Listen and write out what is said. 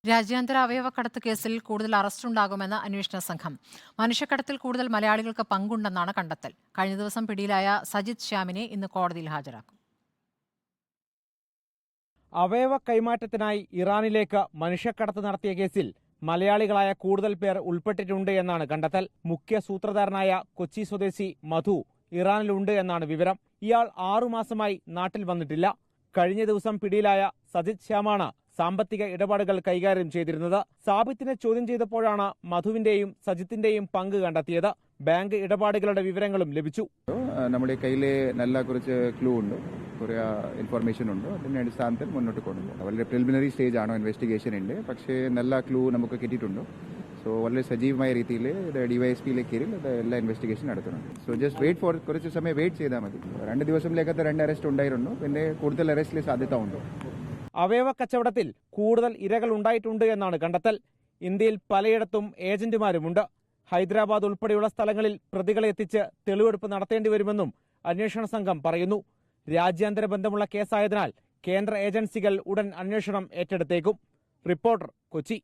രാജ്യാന്തര അവയവക്കടത്ത് കേസിൽ കൂടുതൽ അറസ്റ്റുണ്ടാകുമെന്ന് അന്വേഷണ സംഘം. മനുഷ്യക്കടത്തിൽ കൂടുതൽ മലയാളികൾക്ക് പങ്കുണ്ടെന്നാണ് കണ്ടെത്തൽ. കഴിഞ്ഞ ദിവസം പിടിയിലായ സജിത് ശ്യാമിനെ ഇന്ന് കോടതിയിൽ ഹാജരാക്കും. അവയവ കൈമാറ്റത്തിനായി ഇറാനിലേക്ക് മനുഷ്യക്കടത്ത് നടത്തിയ കേസിൽ മലയാളികളായ കൂടുതൽ പേർ ഉൾപ്പെട്ടിട്ടുണ്ട് എന്നാണ് കണ്ടെത്തൽ. മുഖ്യ സൂത്രധാരനായ കൊച്ചി സ്വദേശി മധു ഇറാനിലുണ്ട് എന്നാണ് വിവരം. ഇയാൾ 6 മാസമായി നാട്ടിൽ വന്നിട്ടില്ല. കഴിഞ്ഞ ദിവസം പിടിയിലായ സജിത് ശ്യാമാണ് സാമ്പത്തിക ഇടപാടുകൾ കൈകാര്യം ചെയ്തിരുന്നത്. സാബിത്തിനെ ചോദ്യം ചെയ്തപ്പോഴാണ് മധുവിന്റെയും സജിത്തിന്റെയും പങ്ക് കണ്ടെത്തിയത്. ബാങ്ക് ഇടപാടുകളുടെ വിവരങ്ങളും ലഭിച്ചു. നമ്മുടെ കയ്യിലെ നല്ല കുറച്ച് ക്ലൂ ഉണ്ട്, കുറേ ഇൻഫർമേഷൻ ഉണ്ട്. അതിന്റെ അടിസ്ഥാനത്തിൽ മുന്നോട്ട് കൊണ്ടുപോകും. വളരെ പ്രിലിമിനറി സ്റ്റേജ് ആണോ ഇൻവെസ്റ്റിഗേഷൻ ഉണ്ട്, പക്ഷേ നല്ല ക്ലൂ നമുക്ക് കിട്ടിയിട്ടുണ്ട്. സോ വളരെ സജീവമായ രീതിയിൽ ഇത് ഡിവൈഎസ്പിയിലേക്ക് കയറി എല്ലാ ഇൻവെസ്റ്റിഗേഷൻ നടത്തുന്നുണ്ട്. സോ ജസ്റ്റ് വെയിറ്റ് ഫോർ കുറച്ച് സമയം വെയിറ്റ് ചെയ്താൽ മതി. 2 ദിവസത്തിലേക്കത്തെ 2 അറസ്റ്റ് ഉണ്ടായിരുന്നു. പിന്നെ കൂടുതൽ അറസ്റ്റിലെ സാധ്യത ഉണ്ട്. അവയവ കച്ചവടത്തിൽ കൂടുതൽ ഇരകൾ ഉണ്ടായിട്ടുണ്ട് എന്നാണ് കണ്ടെത്തൽ. ഇന്ത്യയിൽ പലയിടത്തും ഏജന്റുമാരുമുണ്ട്. ഹൈദരാബാദ് ഉൾപ്പെടെയുള്ള സ്ഥലങ്ങളിൽ പ്രതികളെ എത്തിച്ച് തെളിവെടുപ്പ് നടത്തേണ്ടി വരുമെന്നും അന്വേഷണ സംഘം പറയുന്നു. രാജ്യാന്തര ബന്ധമുള്ള കേസായതിനാൽ കേന്ദ്ര ഏജൻസികൾ ഉടൻ അന്വേഷണം ഏറ്റെടുത്തേക്കും. റിപ്പോർട്ടർ, കൊച്ചി.